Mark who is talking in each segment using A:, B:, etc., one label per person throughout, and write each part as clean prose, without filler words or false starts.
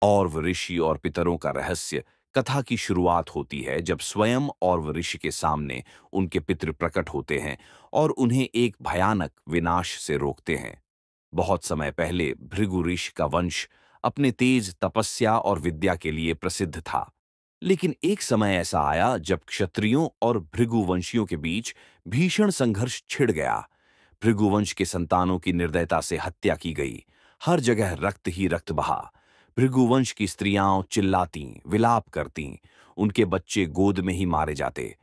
A: औरव ऋषि और पितरों का रहस्य कथा की शुरुआत होती है जब स्वयं औरव ऋषि के सामने उनके पितृ प्रकट होते हैं और उन्हें एक भयानक विनाश से रोकते हैं। बहुत समय पहले भृगु ऋषि का वंश अपने तेज तपस्या और विद्या के लिए प्रसिद्ध था। लेकिन एक समय ऐसा आया जब क्षत्रियों और भृगुवंशियों के बीच भीषण संघर्ष छिड़ गया। भृगुवंश के संतानों की निर्दयता से हत्या की गई। हर जगह रक्त ही रक्त बहा। भृगुवंश की स्त्रियां चिल्लातीं, विलाप करतीं, उनके बच्चे गोद में ही मारे जाते।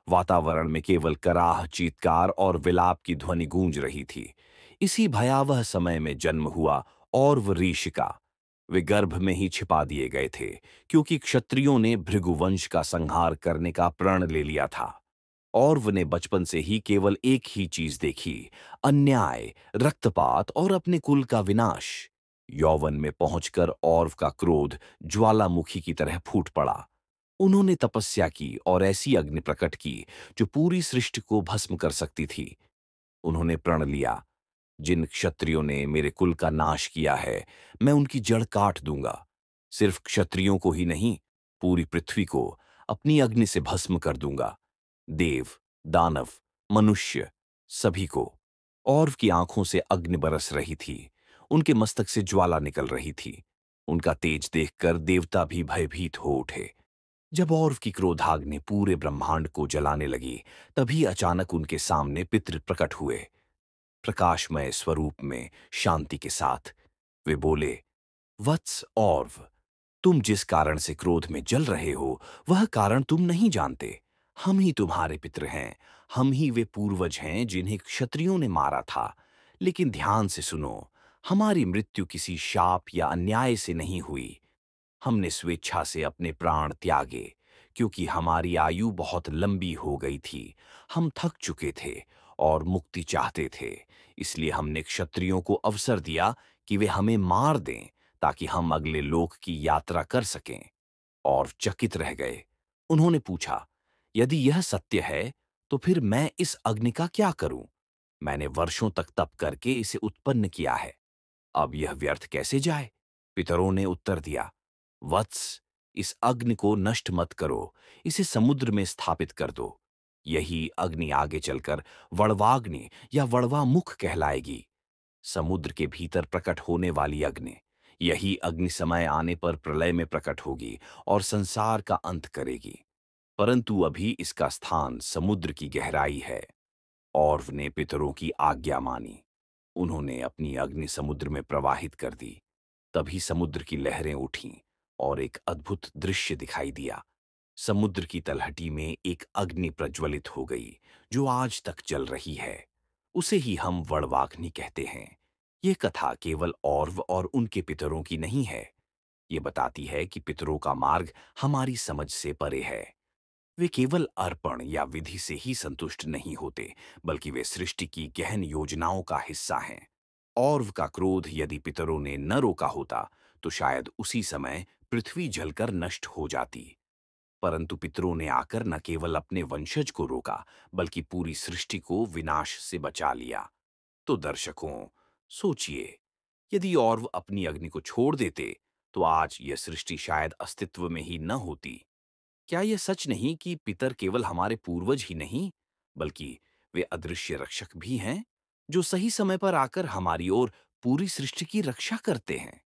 A: वातावरण में केवल कराह, चीत्कार और विलाप की ध्वनि गूंज रही थी। इसी भयावह समय में जन्म हुआ औरव ऋषि का। वे गर्भ में ही छिपा दिए गए थे, क्योंकि क्षत्रियों ने भृगुवंश का संहार करने का प्रण ले लिया था। औरव ने बचपन से ही केवल एक ही चीज देखी, अन्याय, रक्तपात और अपने कुल का विनाश। यौवन में पहुंचकर औरव का क्रोध ज्वालामुखी की तरह फूट पड़ा। उन्होंने तपस्या की और ऐसी अग्नि प्रकट की जो पूरी सृष्टि को भस्म कर सकती थी। उन्होंने प्रण लिया, जिन क्षत्रियों ने मेरे कुल का नाश किया है, मैं उनकी जड़ काट दूंगा। सिर्फ क्षत्रियों को ही नहीं, पूरी पृथ्वी को अपनी अग्नि से भस्म कर दूंगा। देव, दानव, मनुष्य, सभी को। औरव की आंखों से अग्नि बरस रही थी। उनके मस्तक से ज्वाला निकल रही थी। उनका तेज देखकर देवता भी भयभीत हो उठे। जब औरव की क्रोधाग्नि पूरे ब्रह्मांड को जलाने लगी, तभी अचानक उनके सामने पितृ प्रकट हुए, प्रकाशमय स्वरूप में, शांति के साथ। वे बोले, वत्स औरव, तुम जिस कारण से क्रोध में जल रहे हो, वह कारण तुम नहीं जानते। हम ही तुम्हारे पितृ हैं। हम ही वे पूर्वज हैं जिन्हें क्षत्रियों ने मारा था। लेकिन ध्यान से सुनो, हमारी मृत्यु किसी शाप या अन्याय से नहीं हुई। हमने स्वेच्छा से अपने प्राण त्यागे, क्योंकि हमारी आयु बहुत लंबी हो गई थी। हम थक चुके थे और मुक्ति चाहते थे। इसलिए हमने क्षत्रियों को अवसर दिया कि वे हमें मार दें, ताकि हम अगले लोक की यात्रा कर सकें। और चकित रह गए। उन्होंने पूछा, यदि यह सत्य है, तो फिर मैं इस अग्नि का क्या करूं? मैंने वर्षों तक तप करके इसे उत्पन्न किया है। अब यह व्यर्थ कैसे जाए? पितरों ने उत्तर दिया, वत्स, इस अग्नि को नष्ट मत करो, इसे समुद्र में स्थापित कर दो। यही अग्नि आगे चलकर वड़वाग्नि या वड़वामुख कहलाएगी। समुद्र के भीतर प्रकट होने वाली अग्नि, यही अग्नि समय आने पर प्रलय में प्रकट होगी और संसार का अंत करेगी। परंतु अभी इसका स्थान समुद्र की गहराई है। औरव ने पितरों की आज्ञा मानी। उन्होंने अपनी अग्नि समुद्र में प्रवाहित कर दी। तभी समुद्र की लहरें उठीं और एक अद्भुत दृश्य दिखाई दिया। समुद्र की तलहटी में एक अग्नि प्रज्वलित हो गई, जो आज तक जल रही है। उसे ही हम वड़वाग्नि कहते हैं। ये कथा केवल औरव और उनके पितरों की नहीं है। ये बताती है कि पितरों का मार्ग हमारी समझ से परे है। वे केवल अर्पण या विधि से ही संतुष्ट नहीं होते, बल्कि वे सृष्टि की गहन योजनाओं का हिस्सा हैं। औरव का क्रोध यदि पितरों ने न रोका होता, तो शायद उसी समय पृथ्वी जलकर नष्ट हो जाती। परंतु पितरों ने आकर न केवल अपने वंशज को रोका, बल्कि पूरी सृष्टि को विनाश से बचा लिया। तो दर्शकों, सोचिए, यदि औरव अपनी अग्नि को छोड़ देते, तो आज यह सृष्टि शायद अस्तित्व में ही न होती। क्या यह सच नहीं कि पितर केवल हमारे पूर्वज ही नहीं, बल्कि वे अदृश्य रक्षक भी हैं, जो सही समय पर आकर हमारी ओर पूरी सृष्टि की रक्षा करते हैं?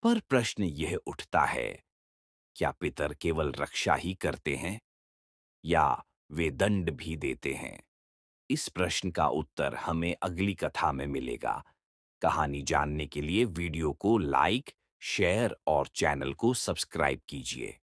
A: पर प्रश्न यह उठता है, क्या पितर केवल रक्षा ही करते हैं, या वे दंड भी देते हैं? इस प्रश्न का उत्तर हमें अगली कथा में मिलेगा। कहानी जानने के लिए वीडियो को लाइक, शेयर और चैनल को सब्सक्राइब कीजिए।